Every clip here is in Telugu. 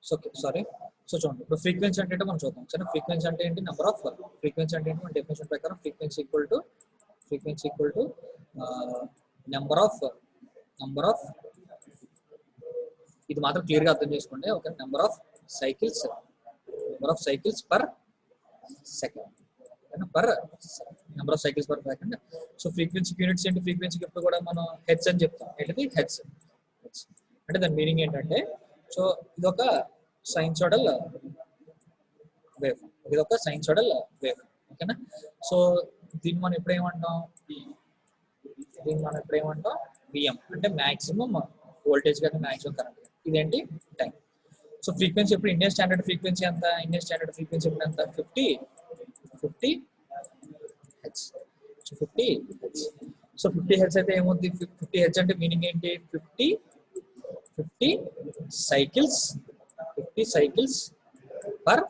So sorry. సో చూడండి, ఇప్పుడు ఫ్రీక్వెన్సీ అంటే మనం చూద్దాం సరే. ఫ్రీక్వెన్సీ అంటే ఏంటి? Number of. ఫ్రీక్వెన్సీ అంటే ఏంటి? మన డెఫినేషన్ ప్రకారం frequency equal to number of ఇది మాత్రం క్లియర్గా అర్థం చేసుకోండి. Okay, number of cycles per second. Per number of cycles per second. So frequency units ఏంటి? ఫ్రీక్వెన్సీకి ఎప్పుడు కూడా మనం హెడ్స్ అని చెప్తాం. ఏంటిది? హెడ్స్. అంటే దాని మీనింగ్ ఏంటంటే, సో ఇది ఒక సైన్సోయిడల్ వేవ్. ఓకేనా? సో దీన్ని మనం ఎప్పుడేమంటాం? విఎం అంటే మాక్సిమం వోల్టేజ్ కానీ మాక్సిమం కరెంట్. ఇదేంటి? టైం. సో ఫ్రీక్వెన్సీ ఎప్పుడు ఇండియన్ స్టాండర్డ్ ఫ్రీక్వెన్సీ ఎంత? ఎప్పుడు ఎంత? 50 hertz. So 50 hertz. So 50 hertz అయితే ఏమవుతుంది? 50 హెర్ట్జ్ అంటే మీనింగ్ ఏంటి? 50 cycles per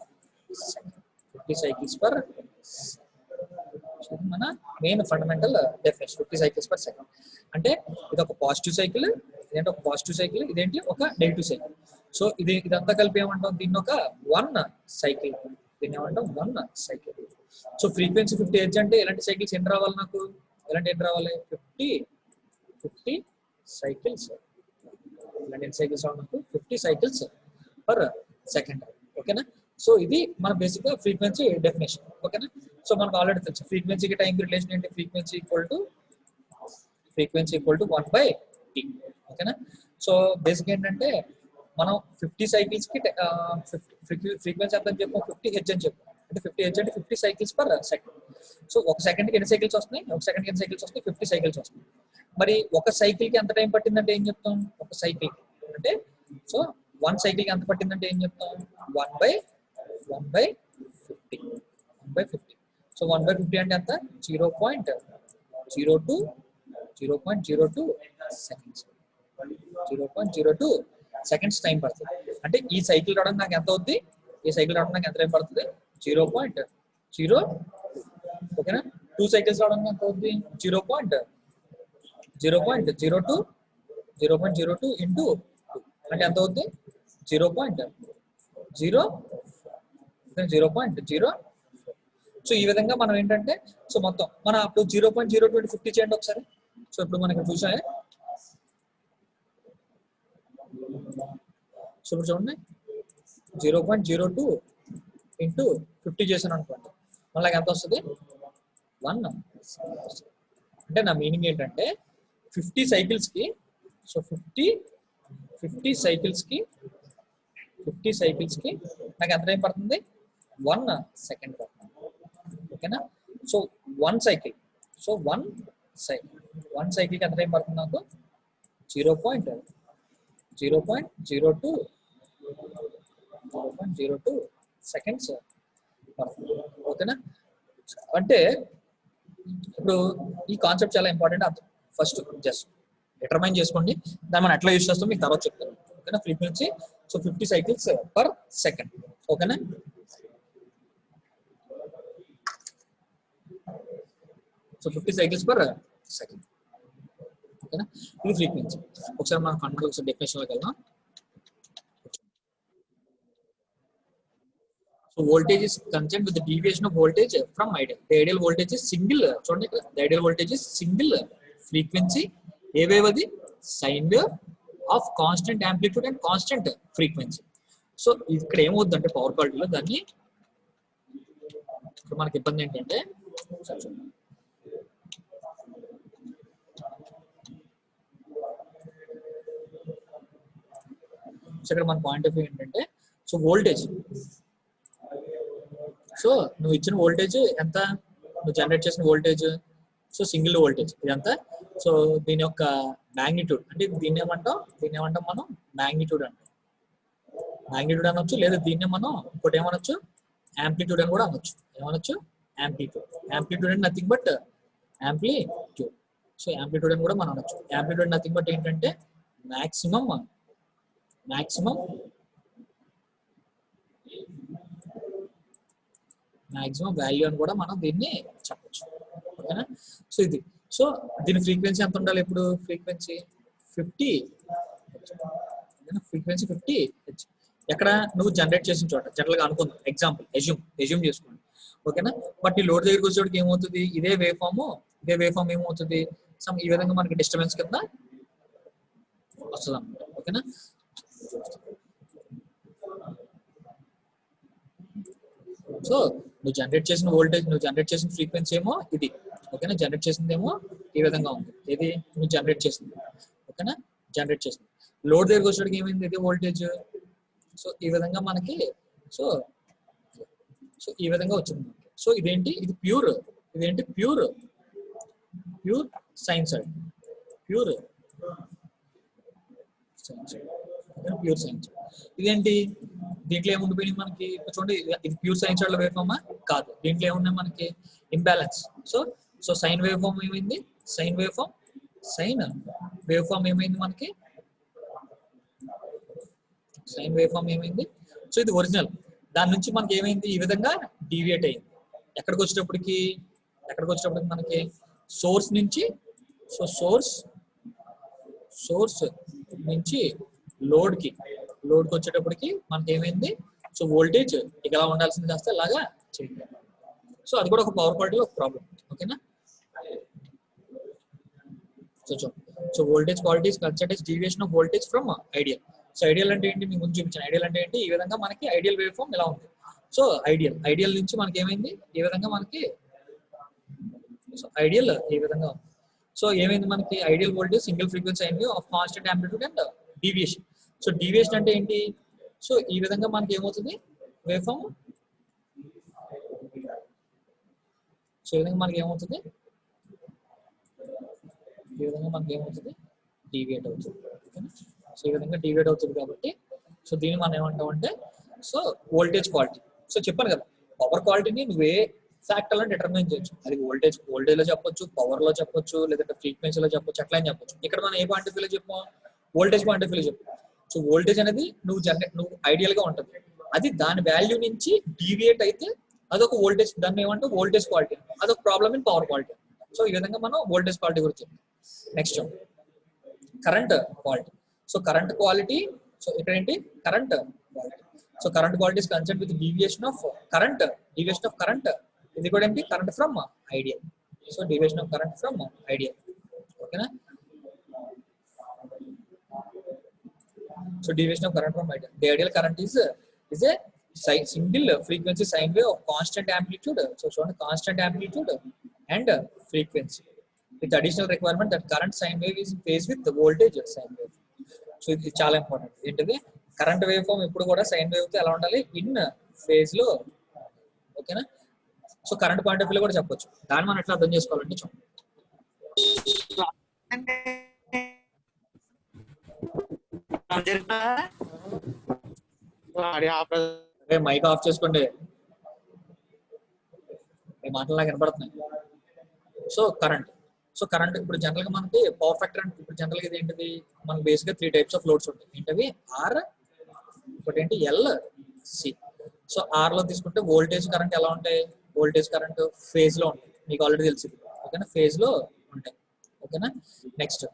second. 50 cycles per మన main fundamental definition. 50 cycles per second అంటే ఇది ఒక పాజిటివ్ సైకిల్, ఇదేంటి? ఒక నెగిటివ్ సైకిల్. సో ఇదంతా కలిపి ఏమంటాం? దీన్ని ఒక one cycle. So frequency 50 hertz అంటే ఎలాంటి సైకిల్స్ ఎన్ని రావాలి నాకు? 50 సైకిల్స్. ఎన్ని సైకిల్స్ రావాలి నాకు? 50 సైకిల్స్ పర్ సెకండ్. ఓకేనా? సో ఇది మన బేసిక్ గా ఫ్రీక్వెన్సీ డెఫినేషన్. ఓకేనా? సో మనకు ఆల్రెడీ తెలుసు ఫ్రీక్వెన్సీకి టైం రిలేషన్ ఏంటి? Frequency equal to 1/t. ఓకేనా? సో బేసిక్ ఏంటంటే మనం 50 సైకిల్స్ కి ఫ్రీక్వెన్సీ ఎంత అని చెప్పాం? 50 హెర్ట్జ్ అని చెప్పాం. అంటే 50 హెర్ట్జ్ అంటే 50 సైకిల్స్ పర్ సెకండ్. సో ఒక సెకండ్కి ఎన్ని సైకిల్స్ వస్తున్నాయి? 50 సైకిల్స్ వస్తున్నాయి. మరి ఒక సైకిల్ కి ఎంత టైం పట్టిందంటే ఏం చెప్తాం? ఒక సైకిల్ అంటే సో 1 సైకిల్ కి ఎంత పట్టిందంటే ఏం చెప్తాం? 1/50. సో 1/50 అంటే ఎంత? 0.02 సెకండ్స్. 0.02 సెకండ్స్ టైం పడుతుంది. అంటే ఈ సైకిల్ రావడానికి నాకు ఎంత అవుద్ది? ఎంత టైం పడుతుంది? 0.0. ఓకేనా? 2 సైకిల్స్ రావడానికి ఎంత అవుద్ది? 0.02 ఇంటూ 2 అంటే ఎంత అవుద్ది? 0.0. సో ఈ విధంగా మనం ఏంటంటే సో మొత్తం మన అప్పుడు 0.02 50 చేయండి ఒకసారి. సో ఇప్పుడు మనకి చూసా. సో ఇప్పుడు చూడండి 0.02 ఇంటూ 50 చేశాను అనుకోండి, మళ్ళీ ఎంత వస్తుంది? 1. అంటే నా మీనింగ్ ఏంటంటే 50 సైకిల్స్ కి సో 50 సైకిల్స్ కి నాకు ఎంత టైం పడుతుంది? 1 సెకండ్ పడుతుంది. ఓకేనా? సో 1 సైకిల్ కి ఎంత టైం పడుతుంది నాకు? 0.02 సెకండ్స్ పడుతుంది. ఓకేనా? అంటే ఇప్పుడు ఈ కాన్సెప్ట్ చాలా ఇంపార్టెంట్. ఫస్ట్ జస్ట్ డిటర్మైన్ చేసుకోండి, దాన్ని మనం ఎట్లా యూజ్ చేస్తాం మీకు తర్వాత చెప్తాను. ఓకేనా? Frequency so 50 cycles per second. ఓకేనా? So 50 cycles per second. ఓకేనా? ఇది ఫ్రీక్వెన్సీ. ఒకసారి మనం ఫండమెంటల్ ఒకసారి డెఫినేషన్లోకి వెళ్దాం. So voltage is concerned with the deviation of voltage from ideal. The ideal voltage is single. చూడండి ఇక్కడ the ideal voltage is single frequency. ఏ వేవ్ అది? Sine wave of constant amplitude and constant frequency. So ఇక్కడ ఏమవుతుందంటే పవర్ క్వాలిటీలో దాన్ని ఇక్కడ మనకి ఇబ్బంది ఏంటంటే సో ఇక్కడ మన పాయింట్ ఆఫ్ వ్యూ ఏంటంటే సో వోల్టేజ్. సో నువ్వు ఇచ్చిన వోల్టేజ్ ఎంత? నువ్వు జనరేట్ చేసిన వోల్టేజ్ సో సింగిల్ వోల్టేజ్ ఇదంతా. సో దీని యొక్క మ్యాగ్నిట్యూడ్ అంటే దీన్ని ఏమంటాం మనం? మ్యాగ్నిట్యూడ్ అంటాం. మ్యాగ్నిట్యూడ్ అనొచ్చు, లేదా దీన్ని మనం ఇంకోటి ఏమనొచ్చు? యాంప్లిట్యూడ్ అని కూడా అనొచ్చు. ఏమనొచ్చు? యాంప్లిట్యూడ్ అంటే nothing but amplitude. So amplitude అని కూడా మనం అనొచ్చు. యాంప్లిట్యూడ్ నథింగ్ బట్ ఏంటంటే మ్యాక్సిమం వాల్యూ అని కూడా మనం దీన్ని చెప్పచ్చు. ఓకేనా? సో ఇది సో దీని ఫ్రీక్వెన్సీ ఎంత ఉండాలి? ఇప్పుడు ఫ్రీక్వెన్సీ 50 హెర్ట్జ్. ఎక్కడ నువ్వు జనరేట్ చేసిన చోట జనరల్ గా అనుకుందాం, ఎగ్జాంపుల్ ఎజ్యూమ్ చేసుకోండి, ఓకేనా. బట్ ఈ లోడ్ దగ్గరికి వచ్చేటికి ఏమవుతుంది, ఇదే వేవ్ ఫామ్ ఏమవుతుంది, సమ్ ఈ విధంగా మనకి డిస్టర్బెన్స్ కింద వస్తుంది అనమాట, ఓకేనా. సో నువ్వు జనరేట్ చేసిన వోల్టేజ్, నువ్వు జనరేట్ చేసిన ఫ్రీక్వెన్సీ ఏమో ఇది, ఓకేనా. జనరేట్ చేసిందేమో ఈ విధంగా ఉంది, ఇది నువ్వు జనరేట్ చేసింది, ఓకేనా. జనరేట్ చేసింది లోడ్ దగ్గరికి వచ్చేటికి ఏమైంది, ఇది వోల్టేజ్. సో ఈ విధంగా మనకి సో సో ఈ విధంగా వచ్చింది. సో ఇదేంటి, ఇది ప్యూర్ సైన్సాయిడ్, ప్యూర్ సైన్స్. ఇదేంటి, దీంట్లో ఏముండిపోయింది మనకి చూడండి, ఇది ప్యూర్ సైన్సాయిడ్ వేవ్ ఫామా కాదు, దీంట్లో ఏమున్నాయి మనకి imbalance. So sine wave form ఏమైంది, సైన్ వేవ్ ఫామ్ ఏమైంది మనకి, సైన్ వేవ్ ఫామ్ ఏమైంది. సో ఇది ఒరిజినల్, దాని నుంచి మనకి ఏమైంది, ఈ విధంగా డీవియేట్ అయింది. ఎక్కడికి వచ్చేటప్పటికి మనకి సోర్స్ నుంచి, సో సోర్స్ నుంచి లోడ్కి వచ్చేటప్పటికి మనకి ఏమైంది, సో వోల్టేజ్ ఇలా ఉండాల్సింది కాస్త ఇలాగా చేంజ్. సో అది కూడా ఒక పవర్ క్వాలిటీలో ఒక ప్రాబ్లం, ఓకేనా. So voltage quality is considered as deviation of voltage from ideal. So ideal అంటే ఏంటి, మీకు ముందు చూపించాను. ఐడియల్ అంటే ఏంటి, ఈ విధంగా మనకి ఐడియల్ వేవ్ ఫామ్ ఇలా ఉంది. సో ఐడియల్ నుంచి మనకి ఏమైంది, ఈ విధంగా మనకి సో ఐడియల్ ఈ విధంగా ఉంది. సో ఏమైంది మనకి, ఐడియల్ వోల్టేజ్ సింగిల్ ఫ్రీక్వెన్సీ అయింది of constant amplitude and deviation. So deviation అంటే ఏంటి, సో ఈ విధంగా మనకి ఏమవుతుంది వేవ్ ఫామ్, సో ఈ విధంగా మనకి ఏమవుతుంది, డీవియేట్ అవుతుంది, ఓకేనా. సో ఈ విధంగా డీవియేట్ అవుతుంది కాబట్టి సో దీన్ని మనం ఏమంటాం అంటే సో వోల్టేజ్ క్వాలిటీ. సో చెప్పాను కదా, పవర్ క్వాలిటీని నువ్వే ఫ్యాక్టర్లో డిటర్మైన్ చేయొచ్చు. అది వోల్టేజ్ లో చెప్పొచ్చు, పవర్ లో చెప్పొచ్చు, లేదంటే ఫ్రీక్వెన్సీలో చెప్పొచ్చు, అట్లా అని చెప్పొచ్చు. ఇక్కడ మనం ఏ పాయింట్ ఆఫ్ వ్యూలో చెప్పాం, వోల్టేజ్ పాయింట్ ఆఫ్ వ్యూలో చెప్పాం. సో వోల్టేజ్ అనేది నువ్వు ఐడియల్ గా ఉంటుంది, అది దాని వాల్యూ నుంచి డీవియేట్ అయితే అదొక వోల్టేజ్, దాన్ని ఏమంటే వోల్టేజ్ క్వాలిటీ, అదొక problem in power quality. So ఈ విధంగా మనం వోల్టేజ్ క్వాలిటీ గురించి. Next current quality. So current quality, so ఇక్కడ ఏంటి current quality. So current quality is concern with deviation of current ఇది కూడా ఏంటి, current from ideal. So deviation of current from ideal, ఓకేనా. So deviation of current from ideal. The ideal current is a single frequency sine wave of constant amplitude. So చూడండి, constant amplitude and frequency with additional requirement that current sine wave is in phase with the voltage sine wave. So ఇది చాలా ఇంపార్టెంట్. ఏంటిది, కరెంట్ వేవ్ ఫామ్ ఎప్పుడు కూడా సైన్ వేవ్ తో ఎలా ఉండాలి, ఇన్ ఫేజ్ లో, ఓకేనా. So current point of view కూడా చెప్పొచ్చు. దాన్ని మనం ఎట్లా అర్థం చేసుకోవాలంటే చూడండి, మైక్ ఆఫ్ చేసుకోండి, మాటలు నాకు వినపడుతున్నాయి. సో కరెంట్ ఇప్పుడు జనరల్ గా మనకి పవర్ ఫ్యాక్టర్ అంటే ఇప్పుడు జనరల్ గా ఇది ఏంటిది, మనకి బేసిక్ గా 3 types ఆఫ్ లోడ్స్ ఉంటాయి. ఏంటవి, ఆర్, ఒకటి ఏంటి ఎల్, సి. సో ఆర్ లో తీసుకుంటే వోల్టేజ్ కరెంట్ ఎలా ఉంటాయి, వోల్టేజ్ కరెంట్ ఫేజ్ లో ఉంటాయి, మీకు ఆల్రెడీ తెలుసు, ఓకేనా, ఫేజ్ లో ఉంటాయి, ఓకేనా. నెక్స్ట్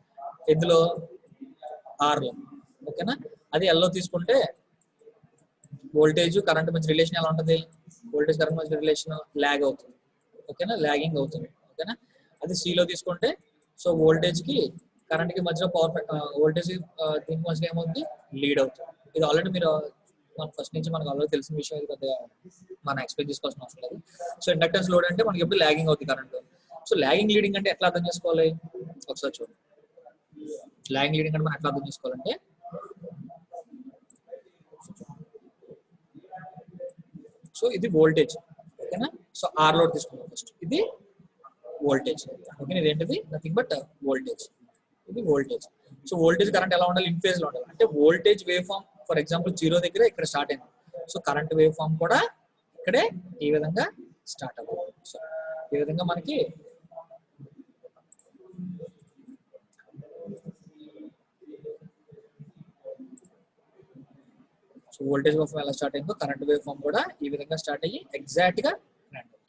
ఇందులో ఆర్ లో, ఓకేనా. అది ఎల్ లో తీసుకుంటే వోల్టేజ్ కరెంట్ మధ్య రిలేషన్ ఎలా ఉంటుంది, వోల్టేజ్ కరెంట్ మధ్య రిలేషన్ లాగ్ అవుతుంది, ఓకేనా, లాగింగ్ అవుతుంది, ఓకేనా. అది సి లో తీసుకుంటే సో వోల్టేజ్ కి కరెంట్ కి మధ్యలో వోల్టేజ్ దీనికి మధ్యలో ఏమవుతుంది, లీడ్ అవుతుంది. ఇది ఆల్రెడీ మీరు ఫస్ట్ నుంచి మనకు ఆల్రెడీ తెలిసిన విషయం, ఇది పెద్దగా మనం ఎక్స్పెక్ట్ చేసుకోవాల్సిన అవసరం లేదు. సో ఇండక్టెన్స్ లోడ్ అంటే మనకి ఎప్పుడు లాగింగ్ అవుతుంది కరెంట్. సో లాగింగ్ లీడింగ్ అంటే ఎట్లా అర్థం చేసుకోవాలి, ఒకసారి చూడండి. లాగింగ్ లీడింగ్ అంటే మనం ఎట్లా అర్థం చేసుకోవాలంటే, సో ఇది వోల్టేజ్, ఓకేనా. సో ఆర్ లోడ్ తీసుకుందాం ఫస్ట్, ఇది వోల్టేజ్, ఓకే. ఇదేంటిది, నథింగ్ బట్ వోల్టేజ్, ఇది వోల్టేజ్. సో వోల్టేజ్ కరెంట్ ఎలా ఉండాలి, ఇన్ ఫేజ్ లో ఉండాలి. అంటే voltage wave form for example 0 దగ్గర ఇక్కడ స్టార్ట్ అయింది. సో కరెంట్ వేవ్ ఫామ్ కూడా ఇక్కడే ఈ విధంగా స్టార్ట్ అవుతుంది. సో ఈ విధంగా మనకి సో వోల్టేజ్ వేవ్ ఫామ్ ఎలా స్టార్ట్ అయిందో కరెంట్ వేవ్ ఫామ్ కూడా ఈ విధంగా స్టార్ట్ అయ్యి ఎగ్జాక్ట్ గా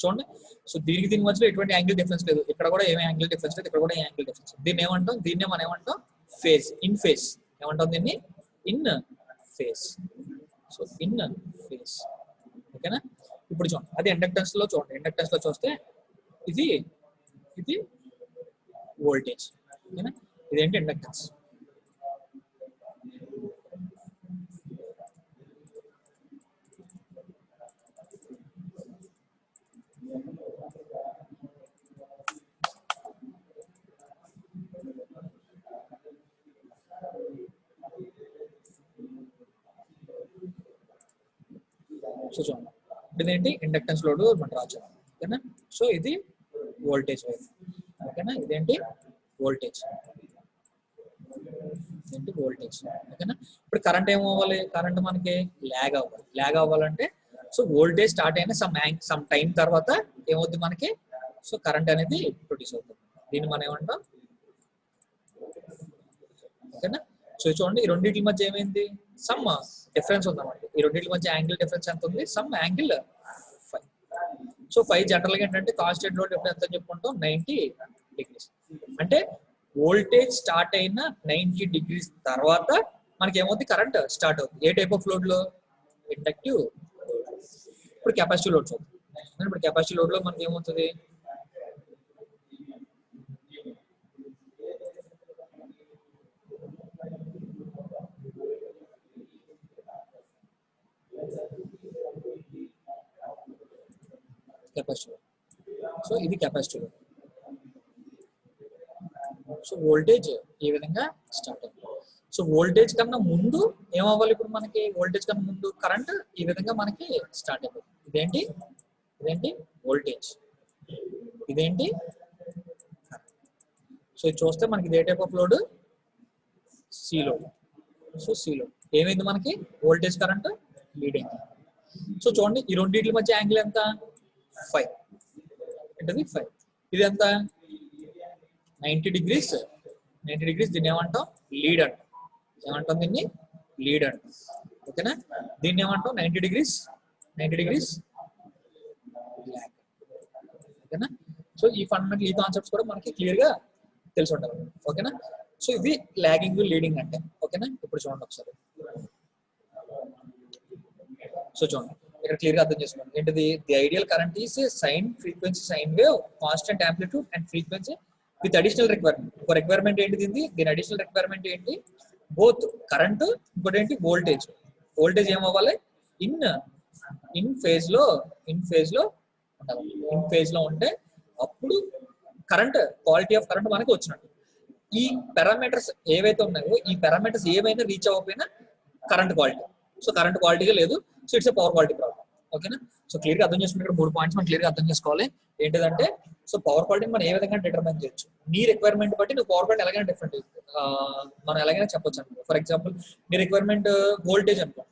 చూడండి. సో దీనికి మధ్యలో ఎటువంటి యాంగిల్ డిఫరెన్స్ లేదు, ఇక్కడ కూడా ఏమీ యాంగిల్ డిఫరెన్స్ లేదు, ఇక్కడ కూడా ఏ యాంగిల్ డిఫరెన్స్. దీన్ని ఏమంటాం, దీన్నే మనం ఏమంటాం, ఫేజ్, ఇన్ ఫేజ్ ఏమంటాం, దీన్ని in phase. So in phase. ఓకేనా? ఇప్పుడు చూడండి అది ఇండక్టెన్స్ లో చూడండి, ఇండక్టెన్స్ లో చూస్తే ఇది ఇది వోల్టేజ్. ఓకేనా? ఇదేంటి ఇండక్టెన్స్. సో చూడండి ఇదేంటి ఇండక్టెన్స్ లోడ్ మనం రాజు. ఓకేనా? సో ఇది వోల్టేజ్ వైఫ్. ఓకేనా? ఇదేంటి వోల్టేజ్, ఇదేంటి వోల్టేజ్. ఓకేనా? ఇప్పుడు కరెంట్ ఏమవ్వాలి, కరెంట్ మనకి ల్యాగ్ అవ్వాలి. ల్యాగ్ అవ్వాలంటే సో వోల్టేజ్ స్టార్ట్ అయిన సమ్ టైం తర్వాత ఏమవుతుంది మనకి, సో కరెంట్ అనేది ప్రొడ్యూస్ అవుతుంది. దీన్ని మనం ఏమంటాం. ఓకేనా? సో చూడండి ఈ రెండింటి మధ్య ఏమైంది, సమ్ డిఫరెన్స్ ఉందన్నమాట. ఈ రెండింటి మధ్య యాంగిల్ డిఫరెన్స్ ఎంత ఉంది, సమ్ యాంగిల్ 5. సో 5 జనరల్ గా ఏంటంటే కాన్స్టెంట్ లోడ్ ఎప్పుడు ఎంత చెప్పుకుంటాం, 90 డిగ్రీస్. అంటే వోల్టేజ్ స్టార్ట్ అయిన 90 డిగ్రీస్ తర్వాత మనకి ఏమవుతుంది, కరెంట్ స్టార్ట్ అవుతుంది. ఏ టైప్ ఆఫ్ లోడ్ లో, ఇండక్టివ్. ఇప్పుడు కెపాసిటీ లోడ్ చూద్దాం. ఇప్పుడు కెపాసిటీ లోడ్ లో మనకి ఏమవుతుంది, కెపాసిటీ. సో ఇది కెపాసిటీ. సో వోల్టేజ్ ఈ విధంగా స్టార్ట్ అయింది. సో వోల్టేజ్ కన్నా ముందు ఏమవ్వాలి, ఇప్పుడు మనకి వోల్టేజ్ కన్నా ముందు కరెంట్ ఈ విధంగా మనకి స్టార్ట్ అయిపోతుంది. ఇదేంటి, ఇదేంటి వోల్టేజ్, ఇదేంటి. సో ఇది చూస్తే మనకి ఇదే type of load, C load. So C load ఏమైంది మనకి, వోల్టేజ్ కరెంట్ లీడింగ్. సో చూడండి ఈ రెండింటి మధ్య యాంగిల్ ఎంత, 5. ఏంటది 5. ఇది ఎంత, 90 డిగ్రీస్. 90 డిగ్రీస్. దీన్ని ఏమంటాం, లీడ్ అంటాం. ఏమంటాం దీన్ని, లీడ్ అంటాం. ఓకేనా? దీన్ని ఏమంటాం 90 డిగ్రీస్, 90 డిగ్రీస్ ల్యాగ్. ఓకేనా? సో ఈ ఫండమెంటల్ ఈ కాన్సెప్ట్స్ కూడా మనకి క్లియర్ గా తెలిసి ఉండాలి. ఓకేనా? సో ఇది లాగింగ్ లీడింగ్ అంటే. ఓకేనా? ఇప్పుడు చూడండి ఒకసారి. సో చూడండి ఇక్కడ క్లియర్ గా అర్థం చేసుకోండి. ఏంటిది, the ideal current is sine frequency, sine wave, constant amplitude and frequency with additional requirement. ఒక రిక్వైర్మెంట్ ఏంటి దీన్ని, దీని అడిషనల్ రిక్వైర్మెంట్ ఏంటి, బోత్ కరెంట్, ఇంకోటి ఏంటి వోల్టేజ్. వోల్టేజ్ ఏమవ్వాలి, ఇన్ ఫేజ్ లో ఉండాలి. ఇన్ ఫేజ్ లో ఉంటే అప్పుడు కరెంట్, క్వాలిటీ ఆఫ్ కరెంట్ మనకి వచ్చినట్టు. ఈ పారామీటర్స్ ఏవైతే ఉన్నాయో, ఈ పారామీటర్స్ ఏవైనా రీచ్ అవ్వకపోయినా కరెంట్ క్వాలిటీ. సో కరెంట్ క్వాలిటీగా లేదు. So its power quality problem. ఓకేనా? సో క్లియర్ గా అర్థం చేసుకుంటే ఇక్కడ 3 పాయింట్స్ మనం క్లియర్ గా అర్థం చేసుకోవాలి. ఏంటిదంటే సో పవర్ క్వాలిటీని మనం ఏ విధంగా డిటర్మైన్ చేయొచ్చు, నీ రిక్వైర్మెంట్ బట్టి నువ్వు పవర్ క్వాలిటీ ఎలాగైనా డిఫరెంట్ మనం ఎలాగైనా చెప్పొచ్చు అనుకో. ఫర్ ఎగ్జాంపుల్ నీ రిక్వైర్మెంట్ వోల్టేజ్ అనుకో,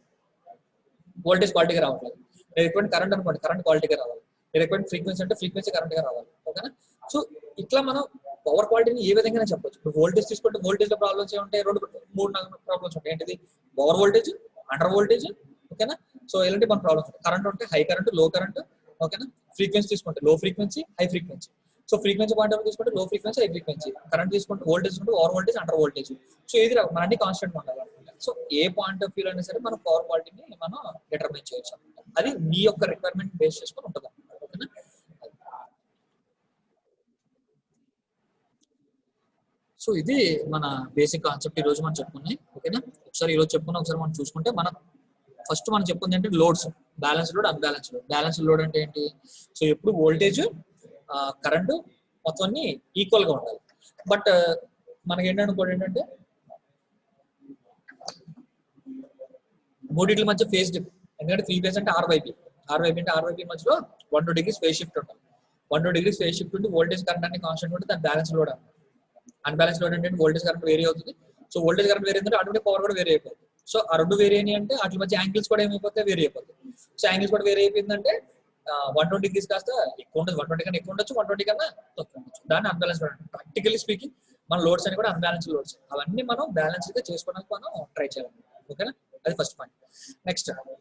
వోల్టేజ్ క్వాలిటీగా రావట్లేదు. నీ రిక్వైర్మెంట్ కరెంట్ అనుకోండి, కరెంట్ క్వాలిటీగా రావాలి. నీ రిక్వైర్మెంట్ ఫ్రీక్వెన్సీ అంటే ఫ్రీక్వెన్సీ కరెంట్ గా రావాలి. ఓకేనా? సో ఇట్లా మనం పవర్ క్వాలిటీని ఏ విధంగా చెప్పొచ్చు. ఇప్పుడు వోల్టేజ్ తీసుకుంటే వోల్టేజ్ లో ప్రాబ్లమ్స్ ఏముంటాయి, 3-4 ప్రాబ్లమ్స్ ఉంటాయి. ఏంటిది, ఓవర్ వోల్టేజ్, అండర్ వోల్టేజ్. ఓకేనా? సో ఇలాంటి మన ప్రాబ్లమ్స్ ఉంటాయి. కరెంట్ ఉంటే హై కరెంట్, లో కరెంట్. ఓకేనా? ఫ్రీక్వెన్సీ తీసుకుంటే లో frequency, high frequency. So frequency point of తీసుకుంటే లో ఫ్రీక్వెన్సీ, హై ఫ్రీక్వెన్సీ. కరెంట్ తీసుకుంటే వోల్టేజ్ తీసుకుంటే over voltage, under voltage. So ఇది మన అన్ని కాన్స్టెంట్ ఉండాలి. So A point of view అయినా సరే మనం పవర్ క్వాలిటీని మనం డిటర్మైన్ చేయొచ్చు. అది మీ యొక్క రిక్వైర్మెంట్ బేస్ చేసుకొని ఉంటుంది. ఓకేనా? సో ఇది మన బేసిక్ కాన్సెప్ట్ ఈ రోజు మనం చెప్పుకున్నాయి. ఓకేనా? ఒకసారి ఈ రోజు చెప్పుకున్నాం, ఒకసారి మనం చూసుకుంటే మనం ఫస్ట్ మనం చెప్పుకుంది అంటే loads, balance load, unbalance load. Balance load అంటే ఏంటి, సో ఎప్పుడు వోల్టేజ్ కరెంటు మొత్తం అన్ని ఈక్వల్ గా ఉండాలి. బట్ మనకి ఏంటనుకోండి, ఏంటంటే మూడింటి మధ్య ఫేజ్ డిఫ్. ఎందుకంటే 3 ఫేజ్ అంటే ఆర్వైపీ అంటే ఆర్వైపీ మధ్యలో 1-2 డిగ్రీస్ ఫేజ్ షిఫ్ట్ ఉంటుంది. 1-2 డిగ్రీస్ ఫేజ్ షిఫ్ట్ ఉంటే వోల్టేజ్ కరెంట్ అన్ని కాన్స్టెంట్ ఉంటే దాని బ్యాలెన్స్ లోడ్ అంటారు. అన్బ్యాలెన్స్ లోడ్ అంటే వోల్టేజ్ కరెంట్ వేరీ అవుతుంది. సో వోల్టేజ్ కరెంట్ వేరీ అంటే ఆటోమేటిక్ పవర్ కూడా వేరీ అయిపోతుంది. సో ఆ రెండు వేరీ అయినాయి అంటే వాటి మధ్య యాంగిల్స్ కూడా ఏమైపోతాయి, వేరీ అయిపోతాయి. సో యాంగిల్స్ కూడా వేరీ అయిపోయిందంటే 120 డిగ్రీస్ కాస్త ఎక్కువ ఉండదు, 120 కన్నా ఎక్కువ ఉండొచ్చు, 120 కన్నా తక్కువ ఉండొచ్చు. దాన్ని అన్బ్యాలెన్స్ లోడ్. ప్రాక్టికల్లీ స్పీకింగ్ మన లోడ్స్ అని కూడా అన్బ్యాలెన్స్ లోడ్స్. అవన్నీ మనం బ్యాలెన్స్ గా చేసుకోవడానికి మనం ట్రై చేయాలి. ఓకేనా? అది ఫస్ట్ పాయింట్.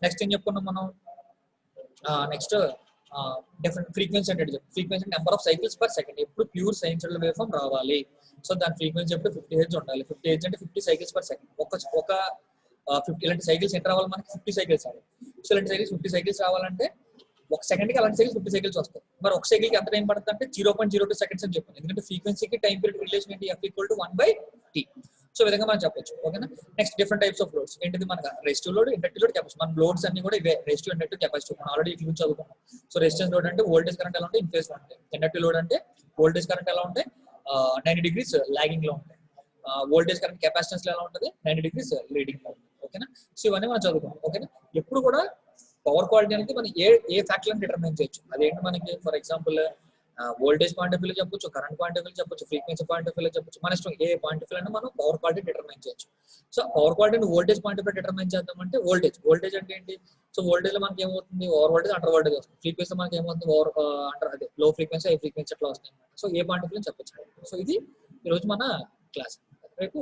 నెక్స్ట్ ఏం చెప్పుకున్నాం మనం, నెక్స్ట్ డిఫరెంట్ ఫ్రీక్వెన్సీ అంటే frequency number of cycles per second. ఎప్పుడు ప్యూర్ సైన్సువల్ వేవ్ ఫామ్ రావాలి. సో దాని ఫ్రీక్వెన్సీ ఎప్పుడు 50 హెర్ట్జ్ ఉండాలి. 50 హెర్ట్జ్ అంటే 50 సైకిల్స్ పర్ సెకండ్. ఒక 50 ఇలాంటి సైకిల్స్ ఎంత రావాలి మనకి 50 సైకిల్స్ రావాలి. సో ఇలాంటి సైకిల్స్ 50 సైకిల్స్ రావాలంటే ఒక సెకండ్కి అలాంటి సైకిల్స్ 50 సైకిల్స్ వస్తాయి. మరి ఒక సైకిల్కి ఎంత టైం పడుతుంది అంటే 0.02 సెకండ్స్ అని చెప్పాను. ఎందుకంటే ఫ్రీక్వెన్సీకి టైం పీరియడ్ రిలేషన్ ఏంటి F = 1/t. సో విధంగా మనం చెప్పొచ్చు. ఓకేనా. Next different types of loads ఏంటిది మనకు resistive load, inductive load, capacitive. మన లోడ్స్ అన్ని కూడా ఇవే రెసిస్టివ్, ఇండక్టివ్, కెపాసిటివ్. మనం ఆల్రెడీ ఇట్లా చదువుకున్నాం. సో రెసిస్టెన్స్ లోడ్ అంటే వోల్టేజ్ కరెంట్ ఎలా ఉంటాయి, ఇన్ ఫేజ్ లో ఉంటాయి. ఇండక్టివ్ లోడ్ అంటే వోల్టేజ్ కరెంట్ ఎలా ఉంటాయి, 90 degrees లాగింగ్ లో ఉంటాయి. వోల్టేజ్ కరెంట్ కెపాసిటెన్స్ లో ఎలా ఉంటుంది, 90 degrees లీడింగ్ లో ఉంటుంది. ఓకేనా. సో ఇవన్నీ మనం చదువుకున్నాం. ఓకేనా. ఎప్పుడు కూడా పవర్ క్వాలిటీ అనేది మనం ఏ ఫ్యాక్టర్ డిటర్మైన్ చేయొచ్చు. అదేంటి మనకి for example voltage point of view చెప్పొచ్చు, కరెంట్ పాయింట్ ఆఫ్ వ్యూ చెప్పొచ్చు, ఫ్రీక్వెన్సీ పాయింట్ ఆఫ్ వ్యూ చెప్పొచ్చు. మన ఇష్టం ఏ పాయింట్ ఆఫ్ వ్యూ అయినా మనం పవర్ క్వాలిటీ డిటర్మైన్ చేయొచ్చు. సో పవర్ క్వాలిటీని voltage point of view determine చేద్దామంటే వోల్టేజ్ అంటే ఏంటి, సో వోల్టేజ్ లో మనకి ఏమవుతుంది, ఓవర్ వోల్టేజ్, అండర్ వోల్టేజ్ వస్తుంది. ఫ్రీక్వెన్సీ మనకి ఏమవుతుంది, ఓవర్ అండర్ అదే లో ఫ్రీక్వెన్సీ, హై ఫ్రీక్వెన్సీ అట్లా వస్తాయి. So A point of view చెప్పొచ్చు. సో ఇది ఈరోజు మన క్లాస్. రేపు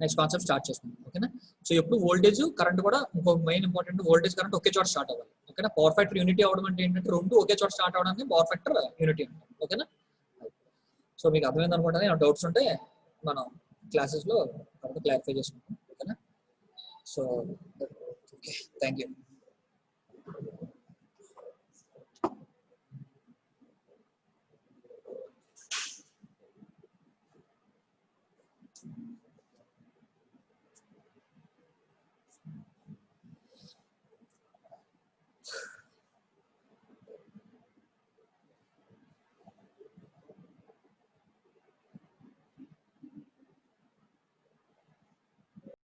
నెక్స్ట్ కాన్సెప్ట్ స్టార్ట్ చేసుకుందాం. ఓకేనా. సో ఎప్పుడు వోల్టేజ్ కరెంట్ కూడా ఇంకో మెయిన్ ఇంపార్టెంట్, వోల్టేజ్ కరెంట్ ఒకే చోట స్టార్ట్ అవ్వాలి. ఓకేనా. పవర్ ఫ్యాక్టర్ యూనిటీ అవడం అంటే ఏంటంటే రెండు ఒకే చోట స్టార్ట్ అవడానికి పవర్ ఫ్యాక్టర్ యూనిటీ ఉంటుంది. ఓకేనా. సో మీకు అర్థమైంది అనుకుంటాను. ఏమైనా డౌట్స్ ఉంటే మనం క్లాసెస్లో క్లారిఫై చేసుకుంటాం. ఓకేనా. So okay, thank you.